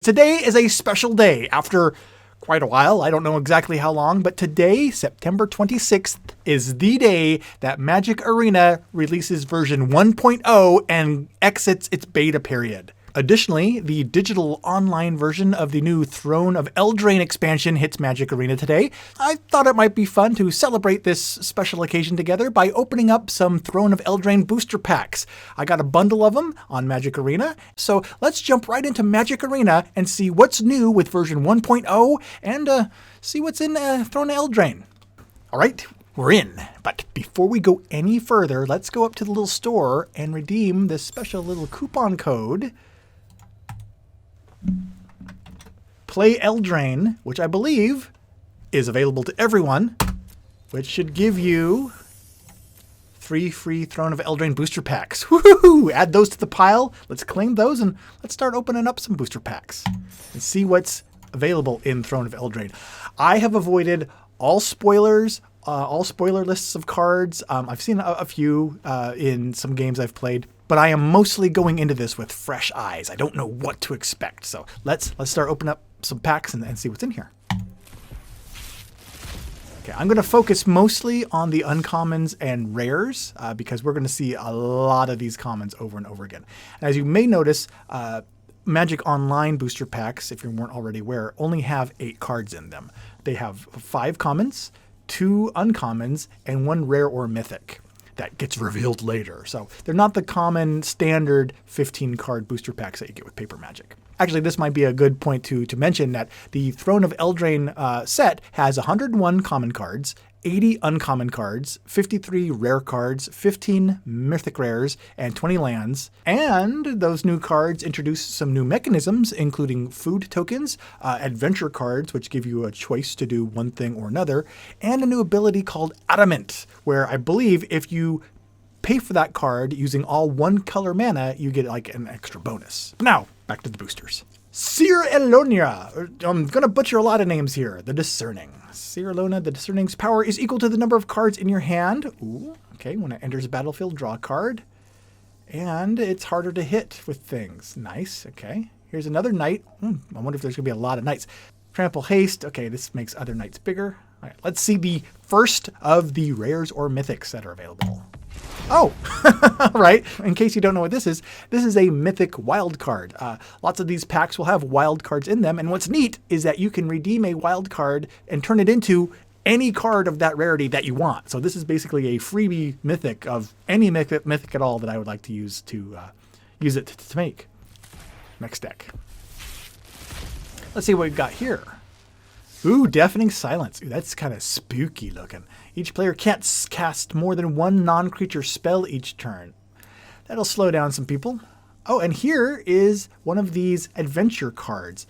Today is a special day after quite a while. I don't know exactly how long, but today, September 26th, is the day that Magic Arena releases version 1.0 and exits its beta period. Additionally, the digital online version of the new Throne of Eldraine expansion hits Magic Arena today. I thought it might be fun to celebrate this special occasion together by opening up some Throne of Eldraine booster packs. I got a bundle of them on Magic Arena, so let's jump right into Magic Arena and see what's new with version 1.0 and see what's in Throne of Eldraine. All right, we're in. But before we go any further, let's go up to the little store and redeem this special little coupon code. Play Eldraine, which I believe is available to everyone, which should give you 3 free Throne of Eldraine booster packs. Woohoo! Add those to the pile. Let's claim those and let's start opening up some booster packs and see what's available in Throne of Eldraine. I have avoided all spoilers, all spoiler lists of cards. I've seen a few in some games I've played, but I am mostly going into this with fresh eyes. I don't know what to expect. So let's start opening up some packs and see what's in here. Okay, I'm going to focus mostly on the uncommons and rares because we're going to see a lot of these commons over and over again. And as you may notice, Magic Online booster packs, if you weren't already aware, only have 8 cards in them. They have 5 commons, 2 uncommons, and 1 rare or mythic that gets revealed later. So they're not the common standard 15 card booster packs that you get with Paper Magic. Actually, this might be a good point to mention that the Throne of Eldraine set has 101 common cards, 80 uncommon cards, 53 rare cards, 15 mythic rares, and 20 lands. And those new cards introduce some new mechanisms, including food tokens, adventure cards, which give you a choice to do one thing or another, and a new ability called Adamant, where I believe if you pay for that card using all 1 color mana, you get like an extra bonus. Now, back to the boosters. Seer Elonia. I'm going to butcher a lot of names here. The Discerning. Seer Elonia, the Discerning's power is equal to the number of cards in your hand. Ooh, okay, when it enters the battlefield, draw a card. And it's harder to hit with things. Nice, okay. Here's another knight. I wonder if there's going to be a lot of knights. Trample Haste. Okay, this makes other knights bigger. All right, let's see the first of the rares or mythics that are available. Oh, right. In case you don't know what this is a Mythic Wildcard. Lots of these packs will have wildcards in them. And what's neat is that you can redeem a wildcard and turn it into any card of that rarity that you want. So this is basically a freebie mythic of any mythic at all that I would like to use it to make. Next deck. Let's see what we've got here. Ooh, Deafening Silence. Ooh, that's kind of spooky looking. Each player can't cast more than 1 non-creature spell each turn. That'll slow down some people. Oh, and here is one of these adventure cards.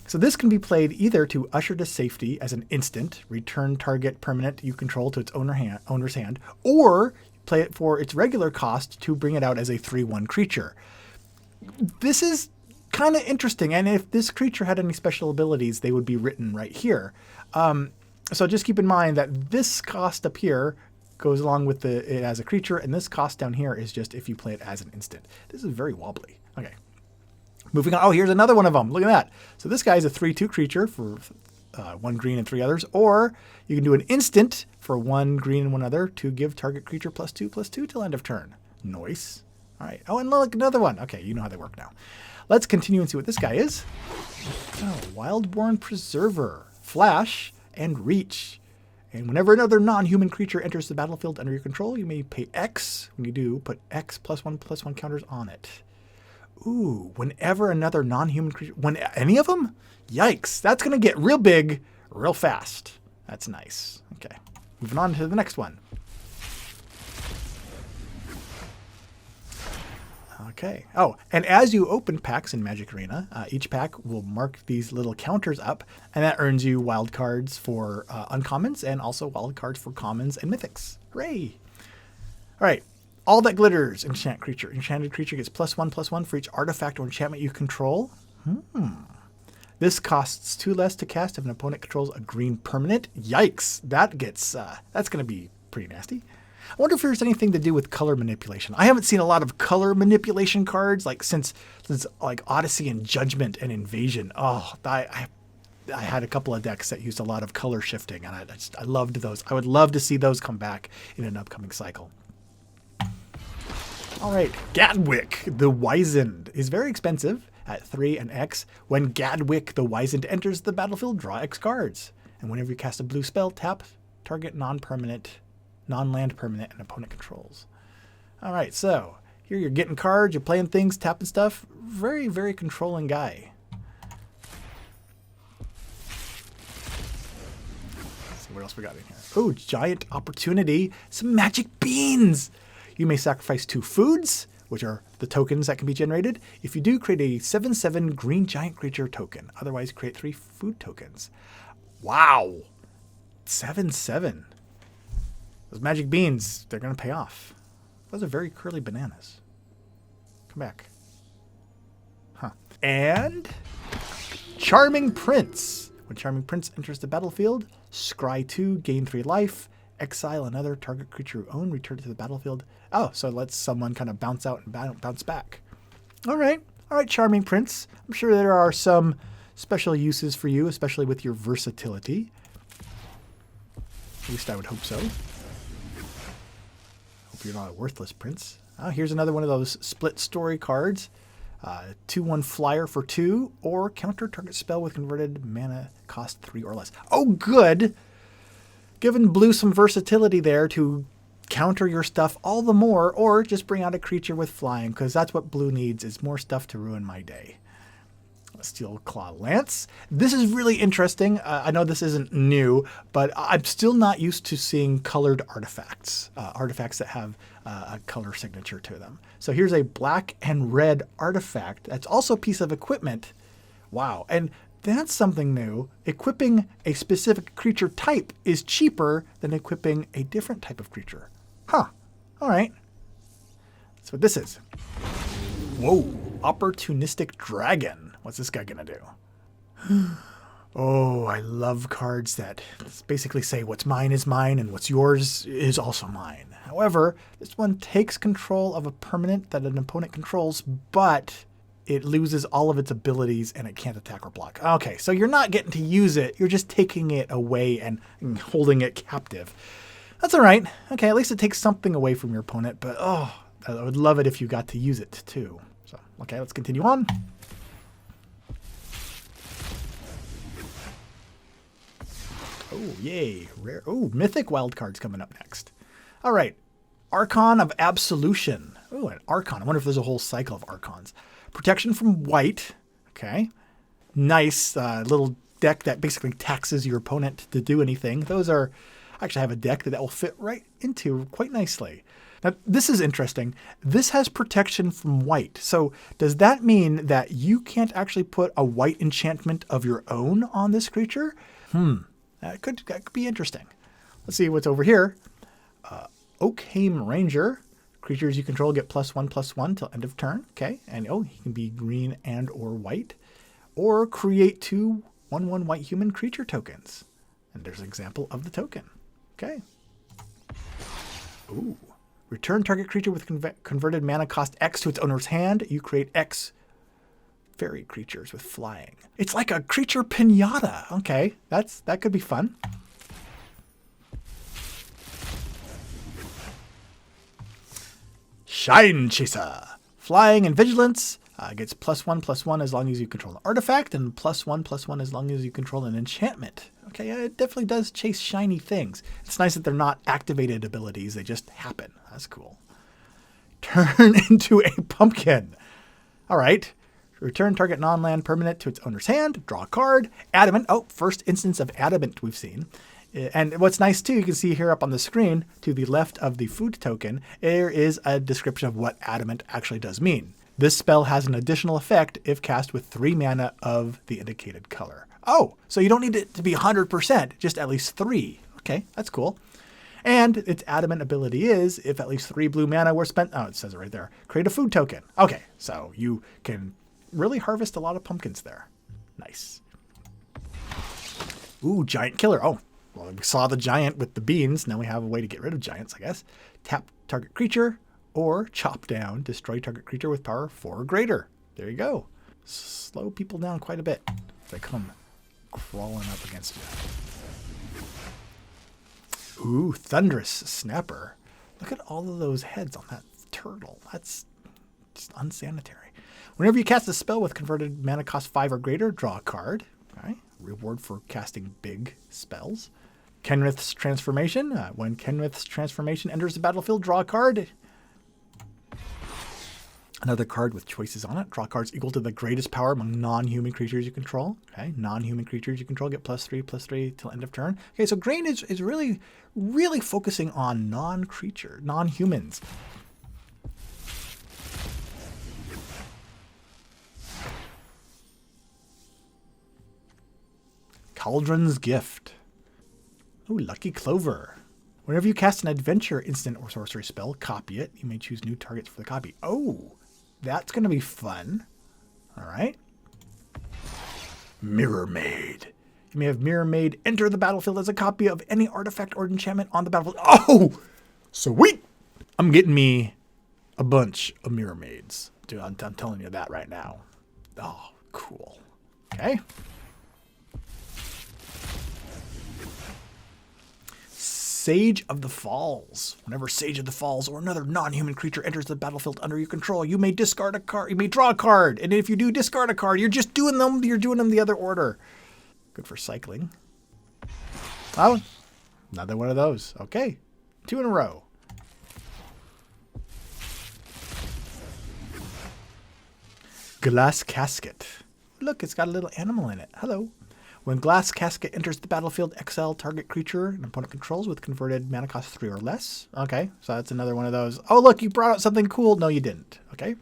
So this can be played either to usher to safety as an instant, return target permanent you control to its owner's hand, or play it for its regular cost to bring it out as a 3/1 creature. This is kind of interesting, and if this creature had any special abilities, they would be written right here. So just keep in mind that this cost up here goes along with it as a creature, and this cost down here is just if you play it as an instant. This is very wobbly. Okay, moving on. Oh, here's another one of them. Look at that. So this guy is a 3/2 creature for 1 green and 3 others, or you can do an instant for 1 green and 1 other to give target creature +2/+2 till end of turn. Nice. All right. Oh, and look, another one. Okay, you know how they work now. Let's continue and see what this guy is. Oh, Wildborn Preserver. Flash and Reach. And whenever another non-human creature enters the battlefield under your control, you may pay X. When you do, put X +1/+1 counters on it. Ooh, whenever another non-human creature... Any of them? Yikes. That's going to get real big real fast. That's nice. Okay. Moving on to the next one. Okay. Oh, and as you open packs in Magic Arena, each pack will mark these little counters up, and that earns you wild cards for uncommons and also wild cards for commons and mythics. Hooray! All right. All that glitters. Enchant creature. Enchanted creature gets +1/+1 for each artifact or enchantment you control. This costs 2 less to cast if an opponent controls a green permanent. Yikes! That gets that's going to be pretty nasty. I wonder if there's anything to do with color manipulation. I haven't seen a lot of color manipulation cards like since like Odyssey and Judgment and Invasion. Oh, I had a couple of decks that used a lot of color shifting, and I loved those. I would love to see those come back in an upcoming cycle. All right, Gadwick the Wizened is very expensive at 3 and X. When Gadwick the Wizened enters the battlefield, draw X cards. And whenever you cast a blue spell, tap target non-land permanent and opponent controls. All right, so here you're getting cards, you're playing things, tapping stuff. Very, very controlling guy. Let's see what else we got in here. Oh, Giant Opportunity. Some magic beans. You may sacrifice 2 foods, which are the tokens that can be generated. If you do, create a 7/7 green giant creature token. Otherwise, create 3 food tokens. Wow. 7/7. Those magic beans, they're going to pay off. Those are very curly bananas. Come back. Huh. And Charming Prince. When Charming Prince enters the battlefield, scry 2, gain 3 life. Exile another target creature you own, return it to the battlefield. Oh, so it lets someone kind of bounce out and bounce back. All right, Charming Prince. I'm sure there are some special uses for you, especially with your versatility. At least I would hope so. Hope you're not a worthless prince. Oh, here's another one of those split story cards. 2/1 flyer for 2, or counter target spell with converted mana cost 3 or less. Oh, good. Giving blue some versatility there to counter your stuff all the more, or just bring out a creature with flying, because that's what blue needs, is more stuff to ruin my day. Steel Claw Lance. This is really interesting. I know this isn't new, but I'm still not used to seeing colored artifacts, artifacts that have a color signature to them. So here's a black and red artifact. That's also a piece of equipment. Wow. And that's something new. Equipping a specific creature type is cheaper than equipping a different type of creature. Huh. All right. That's what this is. Whoa. Opportunistic Dragon. What's this guy going to do? Oh, I love cards that basically say what's mine is mine and what's yours is also mine. However, this one takes control of a permanent that an opponent controls, but it loses all of its abilities and it can't attack or block. Okay, so you're not getting to use it. You're just taking it away and holding it captive. That's all right. Okay, at least it takes something away from your opponent, but oh, I would love it if you got to use it too. So, okay, let's continue on. Oh, yay. Rare. Oh, Mythic Wildcards coming up next. All right. Archon of Absolution. Oh, an Archon. I wonder if there's a whole cycle of Archons. Protection from white. Okay. Nice little deck that basically taxes your opponent to do anything. Those are... I actually have a deck that will fit right into quite nicely. Now, this is interesting. This has protection from white. So does that mean that you can't actually put a white enchantment of your own on this creature? That could be interesting. Let's see what's over here. Oakham Ranger. Creatures you control get +1/+1 till end of turn. Okay, and oh, he can be green and or white. Or create 2 1/1 white human creature tokens. And there's an example of the token. Okay. Ooh. Return target creature with converted mana cost X to its owner's hand. You create X fairy creatures with flying. It's like a creature pinata. Okay, that could be fun. Shine Chaser. Flying and vigilance. Gets +1/+1 as long as you control an artifact, and +1/+1 as long as you control an enchantment. Okay, it definitely does chase shiny things. It's nice that they're not activated abilities. They just happen. That's cool. Turn into a pumpkin. All right. Return target non-land permanent to its owner's hand. Draw a card. Adamant. Oh, first instance of adamant we've seen. And what's nice too, you can see here up on the screen to the left of the food token, there is a description of what adamant actually does mean. This spell has an additional effect if cast with 3 mana of the indicated color. Oh, so you don't need it to be 100%, just at least 3. Okay, that's cool. And its adamant ability is, if at least 3 blue mana were spent, oh, it says it right there, create a food token. Okay, so you can really harvest a lot of pumpkins there. Nice. Ooh, Giant Killer. Oh, well, we saw the giant with the beans. Now we have a way to get rid of giants, I guess. Tap target creature, or chop down, destroy target creature with power 4 or greater. There you go. Slow people down quite a bit if they come crawling up against you. Ooh, Thunderous Snapper. Look at all of those heads on that turtle. That's just unsanitary. Whenever you cast a spell with converted mana cost 5 or greater, draw a card. Okay. Reward for casting big spells. Kenrith's Transformation. When Kenrith's Transformation enters the battlefield, draw a card. Another card with choices on it. Draw cards equal to the greatest power among non-human creatures you control. Okay, non-human creatures you control get +3/+3 till end of turn. Okay, so Green is really, really focusing on non-creature, non-humans. Cauldron's Gift. Ooh, Lucky Clover. Whenever you cast an adventure instant or sorcery spell, copy it. You may choose new targets for the copy. Oh, that's going to be fun. All right. Mirror Maid. You may have Mirror Maid enter the battlefield as a copy of any artifact or enchantment on the battlefield. Oh, sweet. I'm getting me a bunch of Mirror Maids. Dude, I'm telling you that right now. Oh, cool. Okay. Sage of the Falls. Whenever Sage of the Falls or another non-human creature enters the battlefield under your control, you may discard a card. You may draw a card. And if you do discard a card, you're just doing them. You're doing them the other order. Good for cycling. Oh, another one of those. Okay. 2 in a row. Glass Casket. Look, it's got a little animal in it. Hello. When Glass Casket enters the battlefield, exile target creature an opponent controls with converted mana cost 3 or less. Okay, so that's another one of those. Oh, look, you brought out something cool. No, you didn't. Okay.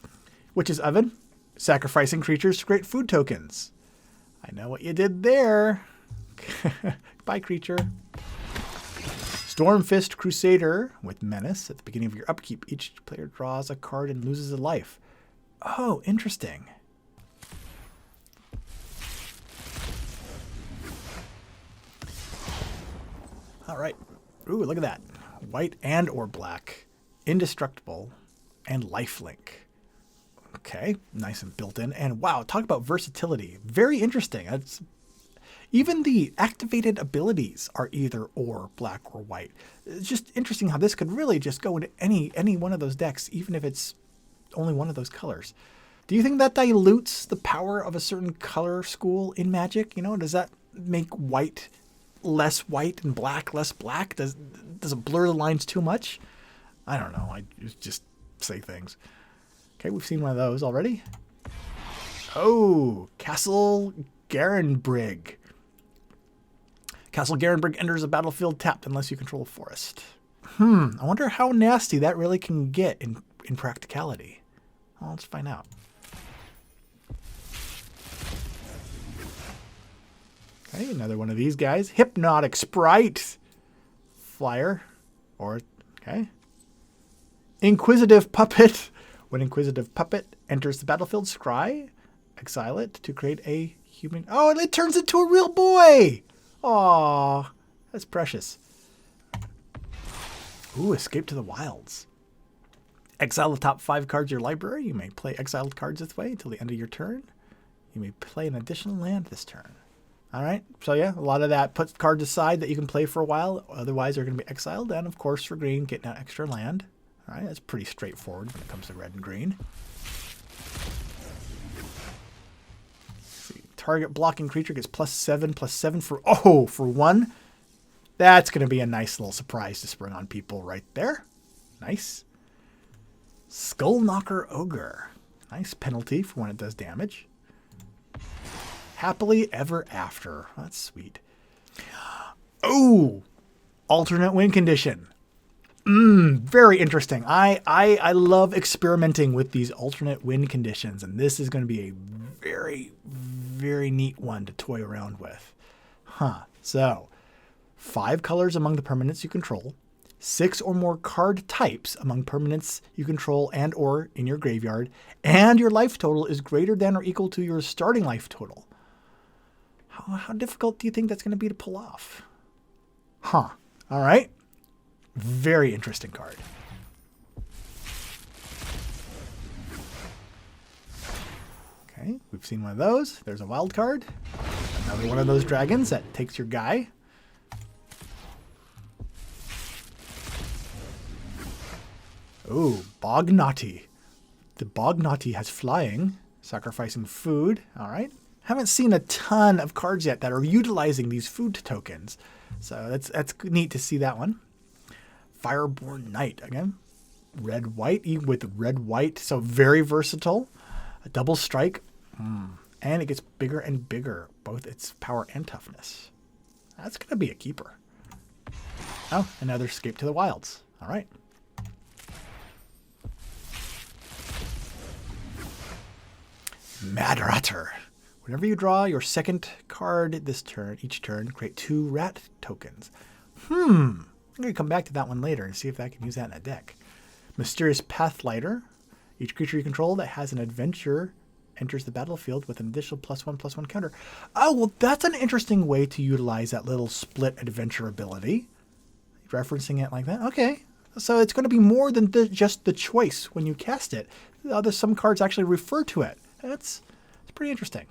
Witch's Oven. Sacrificing creatures to create food tokens. I know what you did there. Bye, creature. Stormfist Crusader with Menace. At the beginning of your upkeep, each player draws a card and loses a life. Oh, interesting. All right. Ooh, look at that. White and or black. Indestructible. And lifelink. Okay. Nice and built in. And wow, talk about versatility. Very interesting. Even the activated abilities are either or black or white. It's just interesting how this could really just go into any one of those decks, even if it's only one of those colors. Do you think that dilutes the power of a certain color school in Magic? You know, does that make white less white and black less black? Does it blur the lines too much? I don't know. I just say things. Okay, we've seen one of those already. Oh, Castle Garenbrig. Castle Garenbrig enters a battlefield tapped unless you control a forest. I wonder how nasty that really can get in practicality. Well, let's find out. Okay, another one of these guys. Hypnotic Sprite. Flyer. Okay. Inquisitive Puppet. When Inquisitive Puppet enters the battlefield, scry. Exile it to create a human. Oh, and it turns into a real boy. Aw, that's precious. Ooh, Escape to the Wilds. Exile the top 5 cards of your library. You may play exiled cards this way until the end of your turn. You may play an additional land this turn. All right, so yeah, a lot of that puts cards aside that you can play for a while. Otherwise, they're going to be exiled. And of course, for green, getting that extra land. All right, that's pretty straightforward when it comes to red and green. See, target blocking creature gets +7/+7 for 1. That's going to be a nice little surprise to spring on people right there. Nice. Skullknocker Ogre. Nice penalty for when it does damage. Happily Ever After. That's sweet. Oh, alternate win condition. Very interesting. I love experimenting with these alternate win conditions, and this is going to be a very, very neat one to toy around with. So, 5 colors among the permanents you control, 6 or more card types among permanents you control and or in your graveyard, and your life total is greater than or equal to your starting life total. How difficult do you think that's going to be to pull off? All right. Very interesting card. Okay, we've seen one of those. There's a wild card. Another one of those dragons that takes your guy. Oh, Bognaughty. The Bognaughty has flying, sacrificing food. All right. Haven't seen a ton of cards yet that are utilizing these food tokens. So that's neat to see that one. Fireborn Knight, again. Red-white with red-white, so very versatile. A double strike. And it gets bigger and bigger, both its power and toughness. That's going to be a keeper. Oh, another Escape to the Wilds. All right. Mad Ratter. Whenever you draw your second card each turn, create 2 rat tokens. I'm going to come back to that one later and see if I can use that in a deck. Mysterious Pathlighter. Each creature you control that has an adventure enters the battlefield with an additional +1/+1 counter. Oh, well, that's an interesting way to utilize that little split adventure ability. Referencing it like that. Okay. So it's going to be more than just the choice when you cast it. Some cards actually refer to it. It's pretty interesting.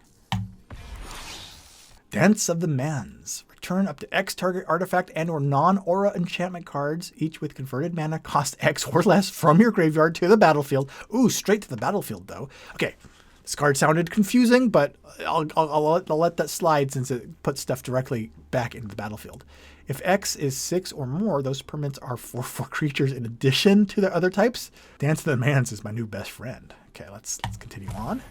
Dance of the Mans. Return up to X target artifact and or non-aura enchantment cards, each with converted mana cost X or less from your graveyard to the battlefield. Ooh, straight to the battlefield though. Okay, this card sounded confusing, but I'll let that slide since it puts stuff directly back into the battlefield. If X is 6 or more, those permanents are 4/4 creatures in addition to their other types. Dance of the Mans is my new best friend. Okay, let's continue on.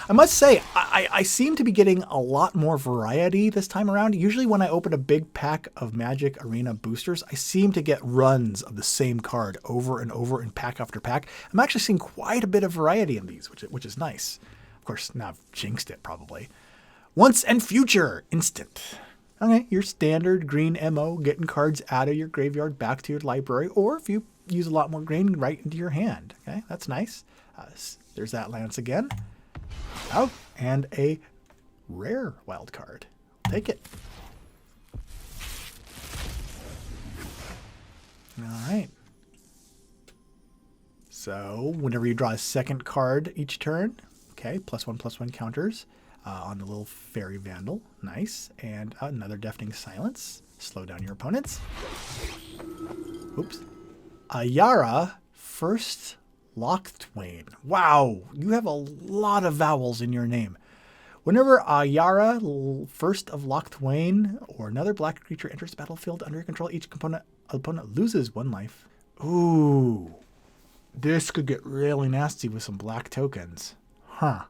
I must say, I seem to be getting a lot more variety this time around. Usually when I open a big pack of Magic Arena boosters, I seem to get runs of the same card over and over in pack after pack. I'm actually seeing quite a bit of variety in these, which is nice. Of course, now I've jinxed it probably. Once and Future, instant. Okay, your standard green MO, getting cards out of your graveyard back to your library, or if you use a lot more green, right into your hand. Okay, that's nice. There's that Lance again. Oh, and a rare wild card. Take it. All right. So whenever you draw a second card each turn, okay, +1/+1 counters on the little Fairy Vandal. Nice. And another Deafening Silence. Slow down your opponents. Oops. Ayara, first Locthwain. Wow, you have a lot of vowels in your name. Whenever Ayara, first of Locthwain, or another black creature enters the battlefield under your control, each opponent loses 1 life. Ooh, this could get really nasty with some black tokens. Huh.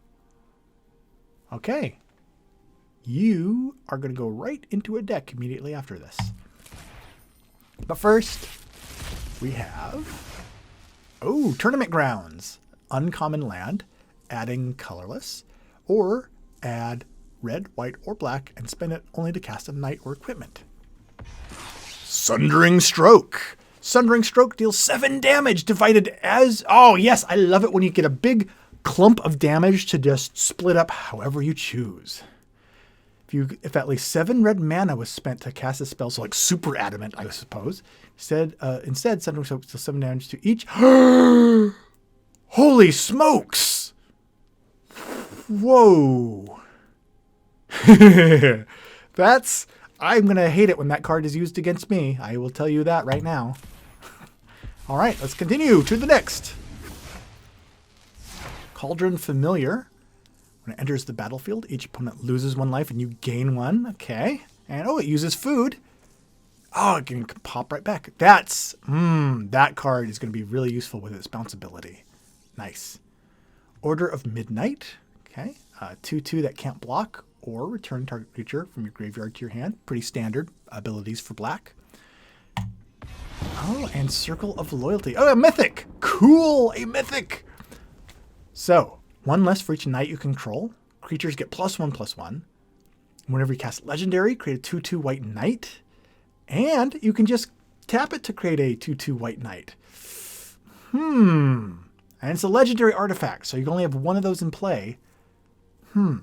Okay. You are going to go right into a deck immediately after this. But first, we have... Oh, Tournament Grounds. Uncommon land, adding colorless, or add red, white, or black and spend it only to cast a knight or equipment. Sundering Stroke. Sundering Stroke deals 7 damage divided as... Oh, yes, I love it when you get a big clump of damage to just split up however you choose. If at least 7 red mana was spent to cast a spell, so like super adamant, I suppose. Instead, Sundering Stroke deals 7 damage to each. Holy smokes! Whoa. I'm going to hate it when that card is used against me. I will tell you that right now. All right, let's continue to the next. Cauldron Familiar. When it enters the battlefield, each opponent loses 1 life and you gain 1. Okay. And it uses food. Oh, it can pop right back. That card is going to be really useful with its bounce ability. Nice. Order of Midnight. Okay. 2/2 that can't block or return target creature from your graveyard to your hand. Pretty standard abilities for black. Oh, and Circle of Loyalty. Oh, a mythic. Cool. A mythic. So, 1 less for each knight you control. Creatures get +1/+1. Whenever you cast Legendary, create a 2/2 white knight. And you can just tap it to create a 2/2 white knight. And it's a legendary artifact, so you can only have 1 of those in play. All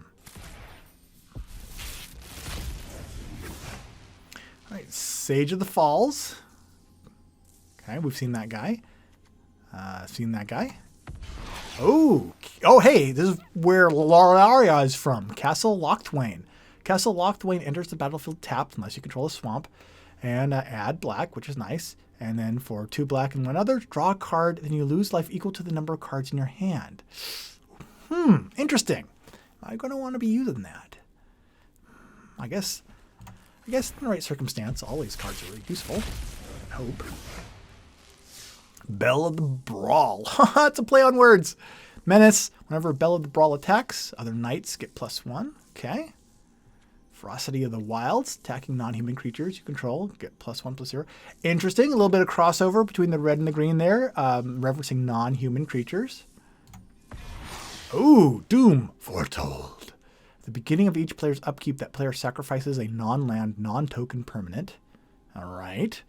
right, Sage of the Falls. Okay, we've seen that guy. Oh, oh, hey, this is where Lauraria is from. Castle Lochthwain. Castle Lochthwain enters the battlefield tapped unless you control a swamp. And add black, which is nice. And then for 2 black and 1 other, draw a card. Then you lose life equal to the number of cards in your hand. Interesting. I'm going to want to be using that. I guess in the right circumstance, all these cards are really useful. I hope. Bell of the Brawl. It's a play on words. Menace. Whenever Bell of the Brawl attacks, other knights get +1. Okay. Ferocity of the Wilds. Attacking non-human creatures you control. Get +1/+0. Interesting. A little bit of crossover between the red and the green there. Referencing non-human creatures. Ooh, Doom. Foretold. At the beginning of each player's upkeep, that player sacrifices a non-land, non-token permanent. All right.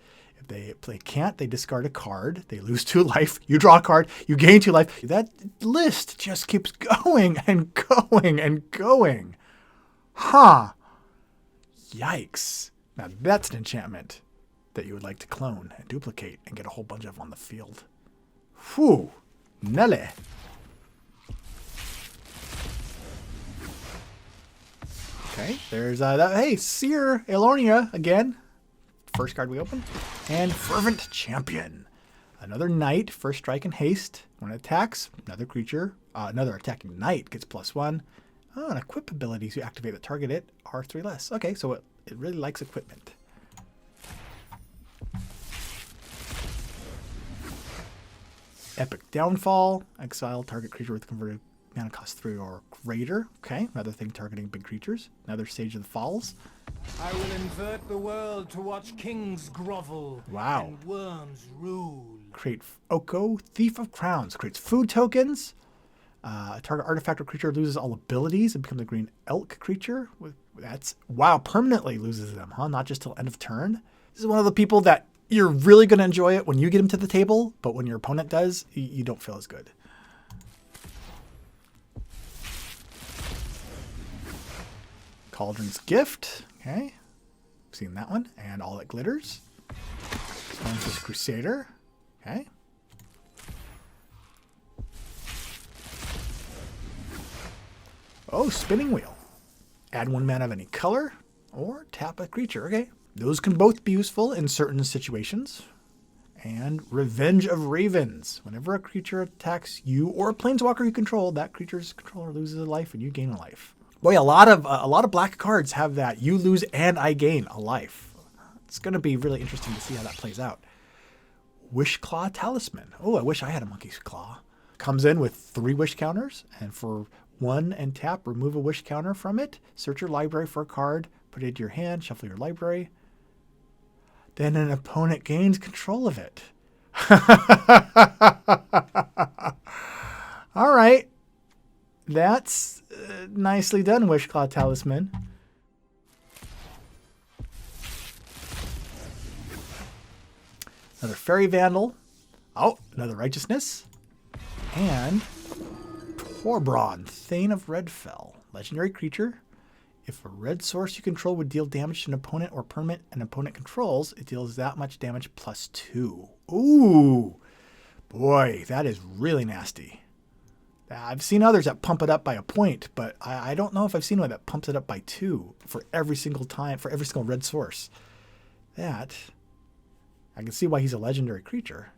If they can't, they discard a card. They lose 2 life. You draw a card. You gain 2 life. That list just keeps going and going and going. Huh. Yikes. Now that's an enchantment that you would like to clone and duplicate and get a whole bunch of on the field. Whew. Nelly. Okay, there's hey, Seer Elornia again. First card we open. And Fervent Champion. Another knight, first strike and haste. When it attacks, another creature, another attacking knight gets +1. Oh, and equip abilities you activate that target it are 3 less. Okay, so it really likes equipment. Epic Downfall. Exile target creature with converted mana cost 3 or greater. Okay, another thing targeting big creatures. Another Sage of the Falls. I will invert the world to watch kings grovel. Wow. And worms rule. Create Oko, Thief of Crowns. Creates food tokens. A target artifact or creature loses all abilities and becomes a green elk creature. That's, wow, permanently loses them, huh? Not just till end of turn. This is one of the people that you're really going to enjoy it when you get him to the table, but when your opponent does, you don't feel as good. Cauldron's Gift. Okay. Seen that one. And All That Glitters. Sponsor's Crusader. Okay. Oh, Spinning Wheel. Add 1 mana of any color or tap a creature. Okay. Those can both be useful in certain situations. And Revenge of Ravens. Whenever a creature attacks you or a planeswalker you control, that creature's controller loses a life and you gain a life. Boy, a lot of black cards have that. You lose and I gain a life. It's going to be really interesting to see how that plays out. Wishclaw Talisman. Oh, I wish I had a Monkey's Claw. Comes in with 3 wish counters, and for 1 and tap, remove a wish counter from it. Search your library for a card, put it into your hand, shuffle your library. Then an opponent gains control of it. All right. That's nicely done, Wishclaw Talisman. Another Fairy Vandal. Oh, another Righteousness. And Torbron, Thane of Redfell. Legendary creature. If a red source you control would deal damage to an opponent or permanent an opponent controls, it deals that much damage +2. Ooh. Boy, that is really nasty. I've seen others that pump it up by a point, but I don't know if I've seen one that pumps it up by 2 for every single time, for every single red source. That, I can see why he's a legendary creature.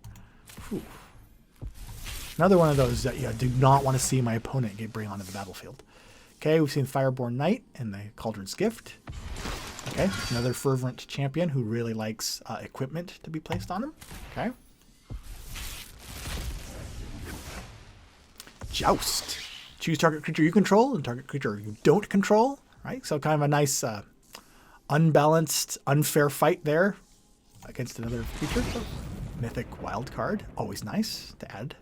Whew. Another one of those that you do not want to see my opponent bring onto the battlefield. Okay, we've seen Fireborn Knight and the Cauldron's Gift. Okay, another Fervent Champion who really likes equipment to be placed on him. Okay. Joust. Choose target creature you control and target creature you don't control. Right, so kind of a nice unbalanced, unfair fight there against another creature. Mythic Wildcard, always nice to add.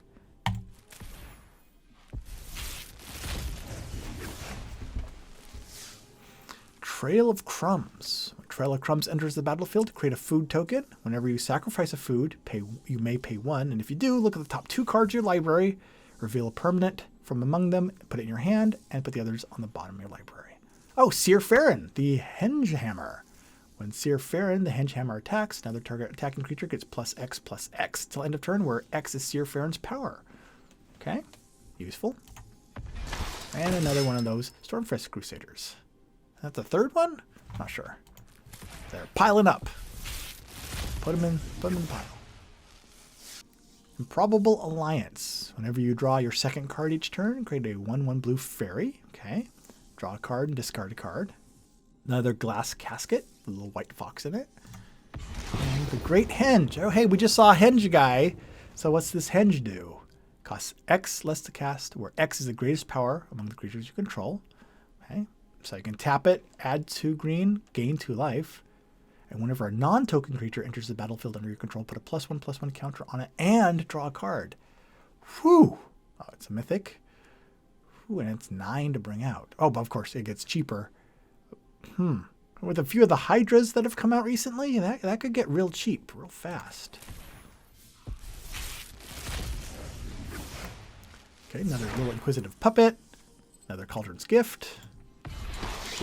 Trail of Crumbs. When Trail of Crumbs enters the battlefield, create a food token. Whenever you sacrifice a food, you may pay 1. And if you do, look at the top 2 cards of your library, reveal a permanent from among them, put it in your hand, and put the others on the bottom of your library. Oh, Seer Farron, the Hengehammer. When Seer Farron, the Hengehammer, attacks, another target attacking creature gets +X/+X till end of turn, where X is Seer Farron's power. Okay, useful. And another one of those Stormfist Crusaders. Is that the third one? Not sure. They're piling up. Put them in the pile. Improbable Alliance. Whenever you draw your second card each turn, create a 1/1 blue fairy. Okay. Draw a card and discard a card. Another glass casket with a little white fox in it. And the Great Henge. Oh, hey, we just saw a Henge guy. So what's this Henge do? Costs X less to cast, where X is the greatest power among the creatures you control. Okay. So you can tap it, add 2 green, gain 2 life. And whenever a non-token creature enters the battlefield under your control, put a +1/+1 counter on it and draw a card. Whew. Oh, it's a mythic. Whew, and it's 9 to bring out. Oh, but of course, it gets cheaper. With a few of the Hydras that have come out recently, that could get real cheap, real fast. Okay, another little Inquisitive Puppet. Another Cauldron's Gift.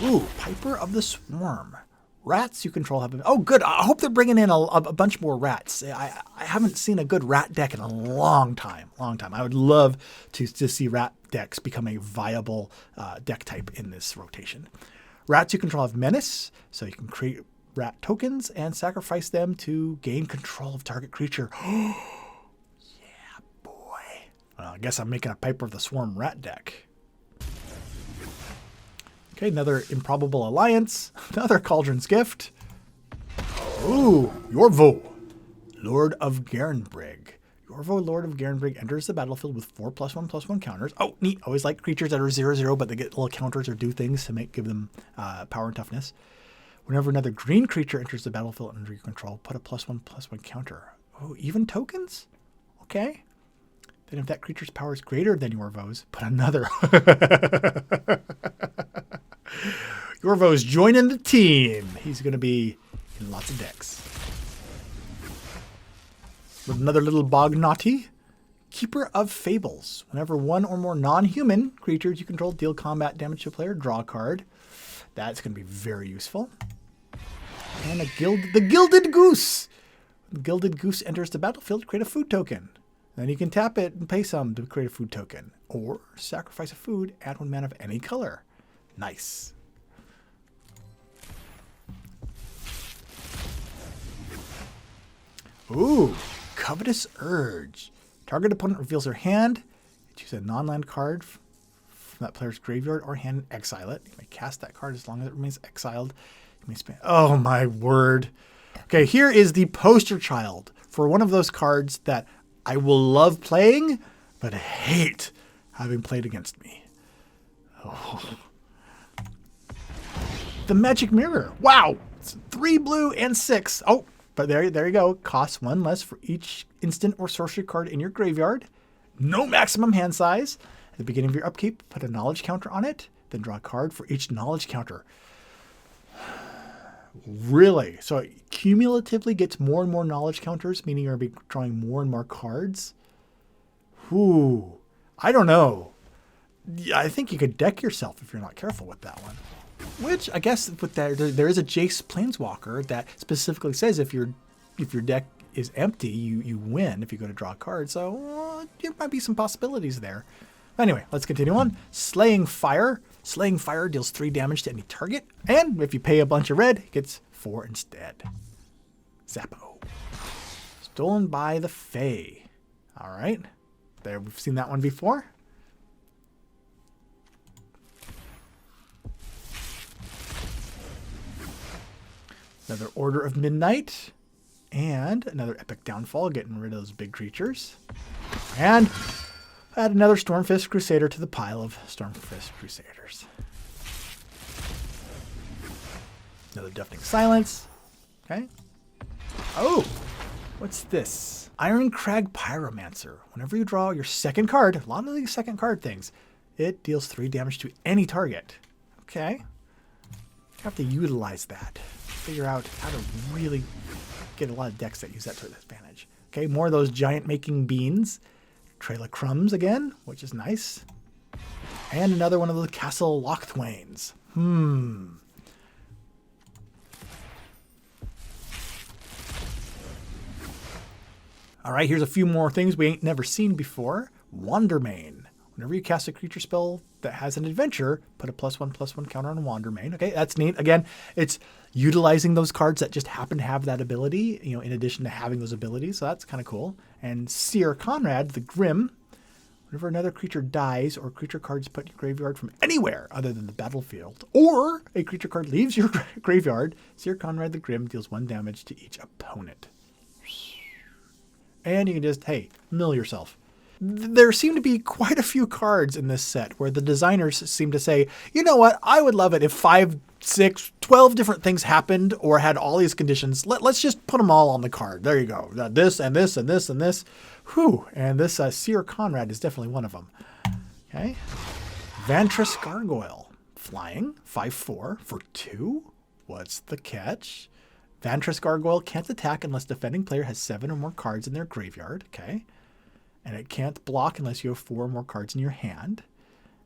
Ooh, Piper of the Swarm. Rats you control have... Oh, good. I hope they're bringing in a bunch more rats. I haven't seen a good rat deck in a long time. I would love to see rat decks become a viable deck type in this rotation. Rats you control have Menace, so you can create rat tokens and sacrifice them to gain control of target creature. Yeah, boy. Well, I guess I'm making a Piper of the Swarm rat deck. Okay, another Improbable Alliance. Another Cauldron's Gift. Ooh, Yorvo, Lord of Garenbrig. Yorvo, Lord of Garenbrig, enters the battlefield with 4 +1/+1 counters. Oh, neat. Always like creatures that are 0/0, but they get little counters or do things to give them power and toughness. Whenever another green creature enters the battlefield under your control, put a +1/+1 counter. Oh, even tokens? Okay. Then if that creature's power is greater than Yorvo's, put another. Yorvo's joining the team. He's going to be in lots of decks. With another little Bognaughty. Keeper of Fables. Whenever one or more non-human creatures you control deal combat damage to a player, draw a card. That's going to be very useful. And the Gilded Goose. When the Gilded Goose enters the battlefield, create a food token. Then you can tap it and pay some to create a food token. Or sacrifice a food, add 1 mana of any color. Nice. Ooh, Covetous Urge. Target opponent reveals their hand. Choose a non-land card from that player's graveyard or hand and exile it. You may cast that card as long as it remains exiled. You may spend... Oh, my word. Okay, here is the poster child for one of those cards that I will love playing, but hate having played against me. Oh. The Magic Mirror. Wow. It's 3 blue and 6. Oh, but there you go. Costs 1 less for each instant or sorcery card in your graveyard. No maximum hand size. At the beginning of your upkeep, put a knowledge counter on it. Then draw a card for each knowledge counter. Really? So it cumulatively gets more and more knowledge counters, meaning you're going to be drawing more and more cards? Whew. I don't know. I think you could deck yourself if you're not careful with that one. Which, I guess, with that, there is a Jace Planeswalker that specifically says if your deck is empty, you win if you go to draw a card. So there might be some possibilities there. Anyway, let's continue on. Slaying Fire. Slaying Fire deals 3 damage to any target. And if you pay a bunch of red, it gets 4 instead. Zappo. Stolen by the Fae. All right. There, we've seen that one before. Another Order of Midnight. And another Epic Downfall, getting rid of those big creatures. And add another Stormfist Crusader to the pile of Stormfist Crusaders. Another Deafening Silence. Okay. Oh, what's this? Iron Crag Pyromancer. Whenever you draw your second card, a lot of these second card things, it deals 3 damage to any target. Okay. You have to utilize that. Figure out how to really get a lot of decks that use that to their advantage. Okay, more of those giant making beans. Trail of Crumbs again, which is nice. And another one of the Castle Lochthwains. All right, here's a few more things we ain't never seen before. Wandermane. Whenever you cast a creature spell that has an adventure, put a +1/+1 counter on Wandermane. Okay, that's neat. Again, it's utilizing those cards that just happen to have that ability, you know, in addition to having those abilities. So that's kind of cool. And Seer Conrad, the Grim. Whenever another creature dies or creature cards put in your graveyard from anywhere other than the battlefield, or a creature card leaves your graveyard, Seer Conrad the Grim deals 1 damage to each opponent. And you can just, hey, mill yourself. There seem to be quite a few cards in this set where the designers seem to say, you know what, I would love it if 5, 6, 12 different things happened or had all these conditions. Let's just put them all on the card. There you go. This and this and this and this. Whew. And this Seer Conrad is definitely one of them. Okay. Vantress Gargoyle. Flying. 5/4 for 2. What's the catch? Vantress Gargoyle can't attack unless defending player has 7 or more cards in their graveyard. Okay. And it can't block unless you have 4 or more cards in your hand.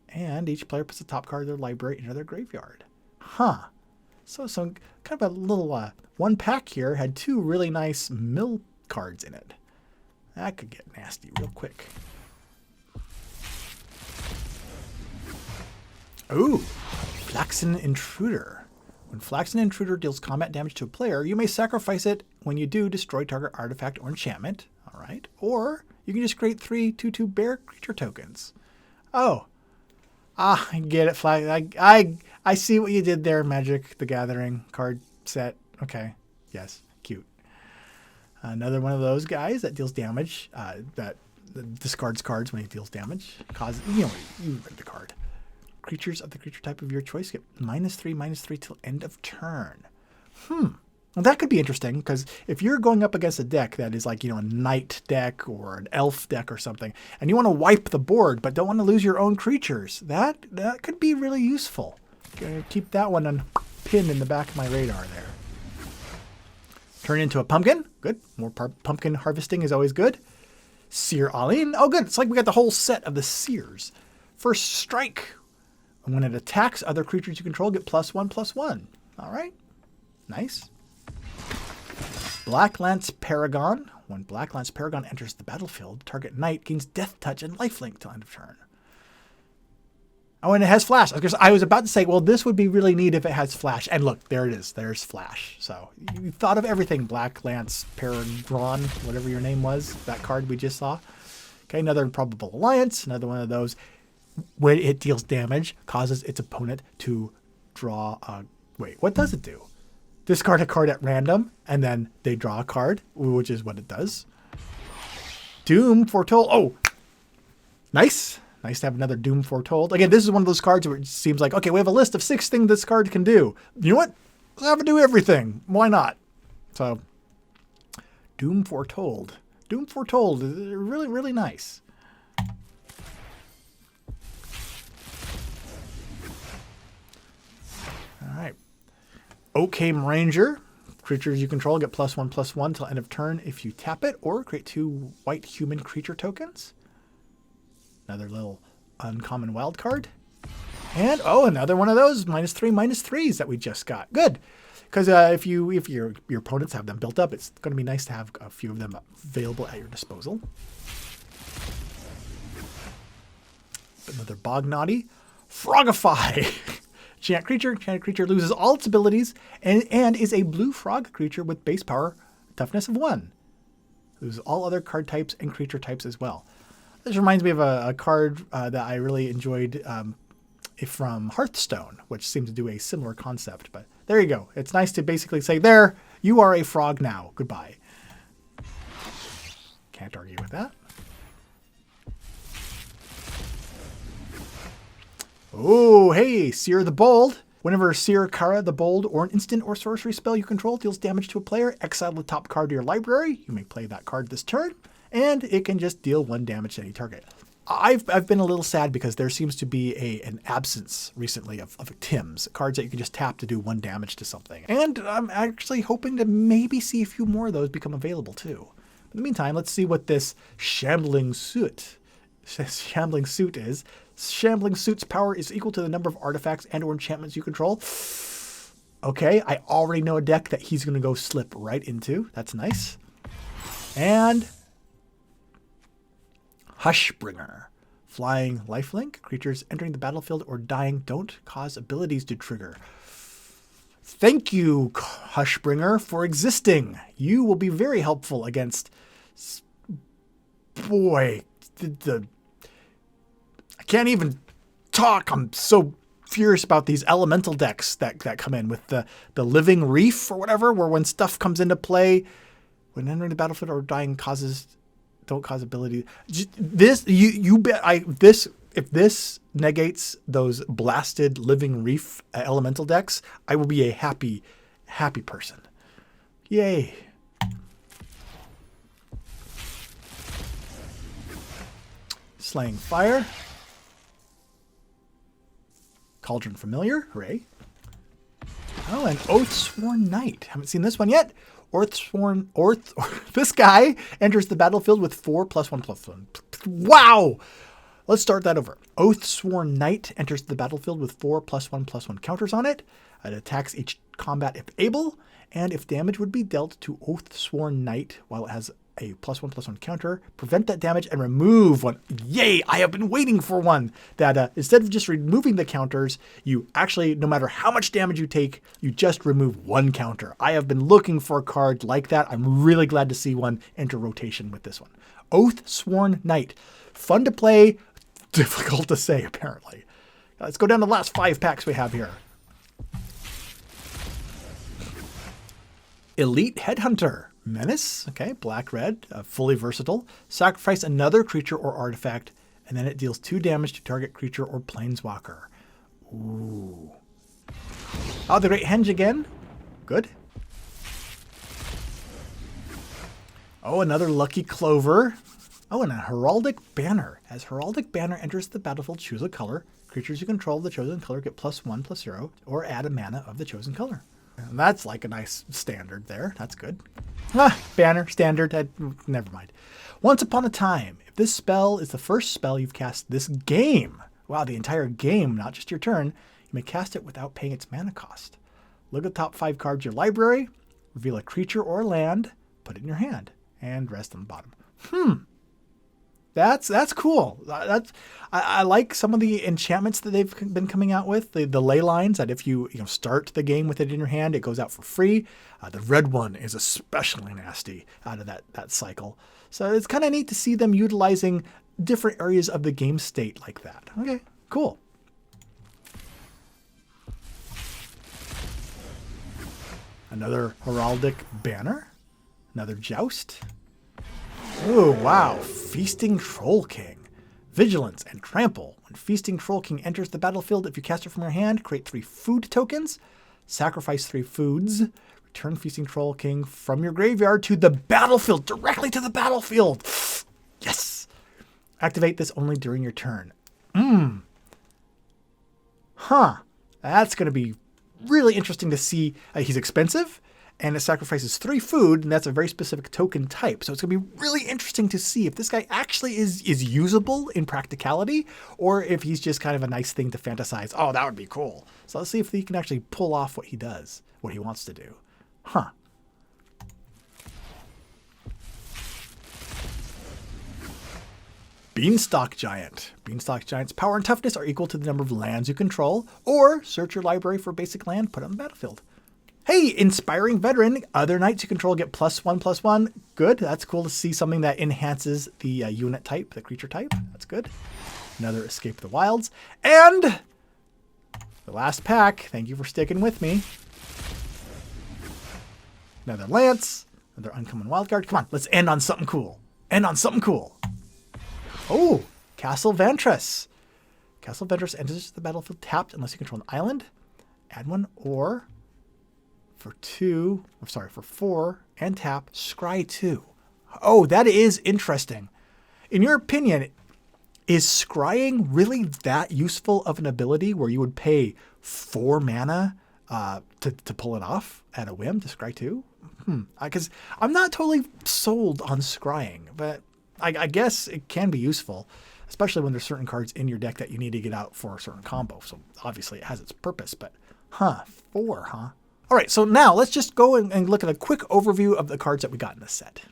And each player puts the top card of their library into their graveyard. Huh. So some kind of a little one pack here had 2 really nice mill cards in it. That could get nasty real quick. Ooh, Flaxen Intruder. When Flaxen Intruder deals combat damage to a player, you may sacrifice it. When you do, destroy target artifact or enchantment. All right. Or you can just create 3 2/2 bear creature tokens. Oh. I get it, Flag. I see what you did there, Magic the Gathering card set. Okay. Yes. Cute. Another one of those guys that deals damage, that discards cards when he deals damage. You read the card. Creatures of the creature type of your choice get -3/-3 till end of turn. Well, that could be interesting, because if you're going up against a deck that is like, a knight deck or an elf deck or something, and you want to wipe the board but don't want to lose your own creatures, that could be really useful. Keep that one pinned in the back of my radar there. Turn into a pumpkin. Good. More pumpkin harvesting is always good. Seer Alin. Oh, good. It's like we got the whole set of the Seers. First strike. And when it attacks other creatures you control, get +1/+1. All right. Nice. Blacklance Paragon. When Blacklance Paragon enters the battlefield, target knight gains Death Touch and Lifelink till end of turn. Oh, and it has Flash. I was about to say, well, this would be really neat if it has Flash. And look, there it is. There's Flash. So you thought of everything. Blacklance Paragon, whatever your name was, that card we just saw. Okay, another Improbable Alliance. Another one of those. When it deals damage, causes its opponent to draw a... Wait, what does it do? Discard a card at random, and then they draw a card, which is what it does. Doom Foretold. Oh, nice. Nice to have another Doom Foretold. Again, this is one of those cards where it seems like, okay, we have a list of 6 things this card can do. You know what? Let's have it do everything. Why not? So, Doom Foretold. Doom Foretold is really, really nice. All right. Oakham Ranger. Creatures you control get +1/+1 till end of turn if you tap it, or create 2 white human creature tokens. Another little uncommon wild card. And, oh, another one of those -3/-3s that we just got. Good. Because if your opponents have them built up, it's going to be nice to have a few of them available at your disposal. Another Bognaughty. Frogify. Enchanted creature loses all its abilities and is a blue frog creature with base power, toughness of 1. Loses all other card types and creature types as well. This reminds me of a card that I really enjoyed from Hearthstone, which seemed to do a similar concept. But there you go. It's nice to basically say, there, you are a frog now. Goodbye. Can't argue with that. Oh, hey, Seer the Bold. Whenever Seer Kara the Bold or an instant or sorcery spell you control deals damage to a player, exile the top card of your library. You may play that card this turn, and it can just deal 1 damage to any target. I've been a little sad because there seems to be an absence recently of Tims, cards that you can just tap to do 1 damage to something. And I'm actually hoping to maybe see a few more of those become available too. In the meantime, let's see what this Shambling Suit is. Shambling Suit's power is equal to the number of artifacts and or enchantments you control. Okay, I already know a deck that he's going to go slip right into. That's nice. And Hushbringer. Flying lifelink. Creatures entering the battlefield or dying don't cause abilities to trigger. Thank you, Hushbringer, for existing. You will be very helpful against... Boy, I can't even talk. I'm so furious about these elemental decks that come in with the living reef or whatever, where when stuff comes into play, when entering the battlefield or dying don't cause ability. This if this negates those blasted living reef elemental decks, I will be a happy person. Yay. Slaying Fire. Cauldron Familiar. Hooray. Oh, and Oathsworn Knight. Haven't seen this one yet. This guy enters the battlefield with 4+1/+1. Wow! Let's start that over. Oathsworn Knight enters the battlefield with 4+1/+1 counters on it. It attacks each combat if able, and if damage would be dealt to Oathsworn Knight while it has a +1/+1 counter, prevent that damage and remove one. Yay! I have been waiting for one that instead of just removing the counters, you actually, no matter how much damage you take, you just remove one counter. I have been looking for a card like that. I'm really glad to see one enter rotation with this one. Oathsworn Knight. Fun to play, difficult to say, apparently. Let's go down to the last 5 packs we have here. Elite Headhunter. Menace, okay, black-red, fully versatile. Sacrifice another creature or artifact, and then it deals 2 damage to target creature or planeswalker. Ooh. Oh, the Great Henge again. Good. Oh, another Lucky Clover. Oh, and a Heraldic Banner. As Heraldic Banner enters the battlefield, choose a color. Creatures you control of the chosen color get +1/+0, or add a mana of the chosen color. And that's like a nice standard there. That's good. Banner, standard, never mind. Once upon a time, if this spell is the first spell you've cast this game, wow, the entire game, not just your turn, you may cast it without paying its mana cost. Look at the top 5 cards of your library, reveal a creature or land, put it in your hand, and rest on the bottom. That's cool. I like some of the enchantments that they've been coming out with. The ley lines that if you start the game with it in your hand, it goes out for free. The red one is especially nasty out of that cycle. So it's kind of neat to see them utilizing different areas of the game state like that. Okay, cool. Another Heraldic Banner. Another Joust. Oh, wow. Feasting Troll King. Vigilance and Trample. When Feasting Troll King enters the battlefield, if you cast it from your hand, create 3 food tokens, sacrifice 3 foods, return Feasting Troll King from your graveyard to the battlefield, directly to the battlefield. Yes! Activate this only during your turn. That's going to be really interesting to see. He's expensive. And it sacrifices 3 food, and that's a very specific token type. So it's going to be really interesting to see if this guy actually is usable in practicality, or if he's just kind of a nice thing to fantasize. Oh, that would be cool. So let's see if he can actually pull off what he does, what he wants to do. Beanstalk Giant. Beanstalk Giant's power and toughness are equal to the number of lands you control, or search your library for basic land, put it on the battlefield. Hey, Inspiring Veteran. Other knights you control get +1/+1. Good. That's cool to see something that enhances the unit type, the creature type. That's good. Another Escape the Wilds. And the last pack. Thank you for sticking with me. Another Lance. Another Uncommon Wildcard. Come on, let's end on something cool. Oh, Castle Ventress. Castle Ventress enters the battlefield tapped unless you control an island. Add one, or... for 4, and tap, scry 2. Oh, that is interesting. In your opinion, is scrying really that useful of an ability where you would pay 4 mana to pull it off at a whim to scry 2? Because I'm not totally sold on scrying, but I guess it can be useful, especially when there's certain cards in your deck that you need to get out for a certain combo. So obviously it has its purpose, but 4, huh? All right, so now let's just go and look at a quick overview of the cards that we got in this set.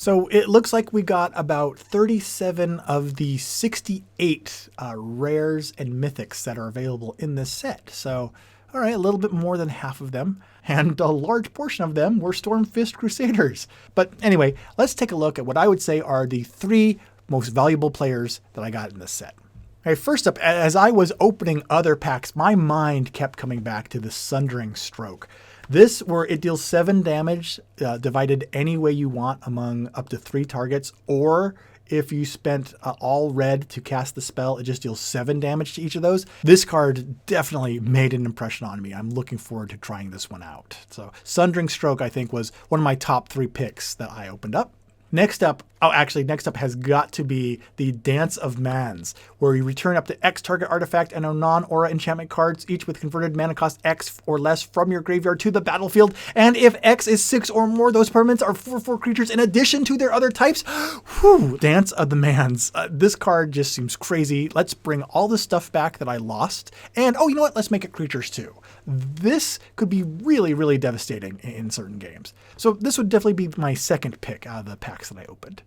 So it looks like we got about 37 of the 68 rares and mythics that are available in this set. So, all right, a little bit more than half of them. And a large portion of them were Stormfist Crusaders. But anyway, let's take a look at what I would say are the 3 most valuable players that I got in this set. Okay, first up, as I was opening other packs, my mind kept coming back to the Sundering Stroke. This, where it deals 7 damage divided any way you want among up to 3 targets, or if you spent all red to cast the spell, it just deals 7 damage to each of those. This card definitely made an impression on me. I'm looking forward to trying this one out. So Sundering Stroke, I think, was one of my top 3 picks that I opened up. Next up has got to be the Dance of Mans, where you return up to X target artifact and a non-aura enchantment cards, each with converted mana cost X or less from your graveyard to the battlefield. And if X is 6 or more, those permanents are 4/4 creatures in addition to their other types. Whew, Dance of the Mans. This card just seems crazy. Let's bring all the stuff back that I lost. And, oh, you know what? Let's make it creatures too. This could be really, really devastating in certain games. So this would definitely be my second pick out of the packs that I opened.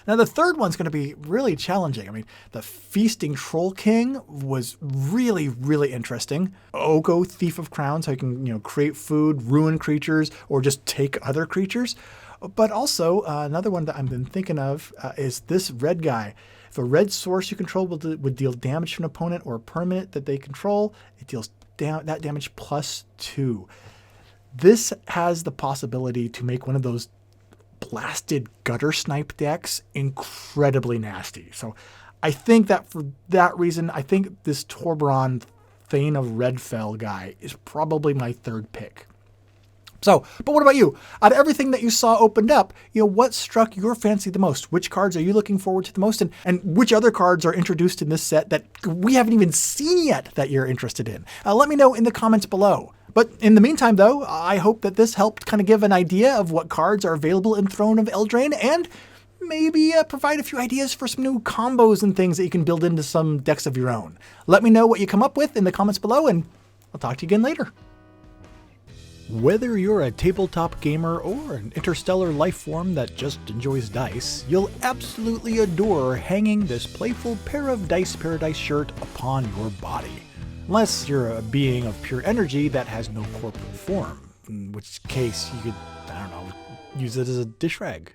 Now the third one's going to be really challenging. I mean, the Feasting Troll King was really, really interesting. Oko, Thief of Crowns, how you can create food, ruin creatures, or just take other creatures. But also another one that I've been thinking of is this red guy. If a red source you control would deal damage to an opponent or a permanent that they control, it deals that damage +2. This has the possibility to make one of those blasted gutter snipe decks incredibly nasty. So I think that for that reason, I think this Torbran Thane of Redfell guy is probably my third pick. So, but what about you? Out of everything that you saw opened up, what struck your fancy the most? Which cards are you looking forward to the most? And which other cards are introduced in this set that we haven't even seen yet that you're interested in? Let me know in the comments below. But in the meantime, though, I hope that this helped kind of give an idea of what cards are available in Throne of Eldraine and maybe provide a few ideas for some new combos and things that you can build into some decks of your own. Let me know what you come up with in the comments below, and I'll talk to you again later. Whether you're a tabletop gamer or an interstellar life form that just enjoys dice, you'll absolutely adore hanging this playful Pair of Dice Paradise shirt upon your body. Unless you're a being of pure energy that has no corporal form, in which case you could, use it as a dish rag.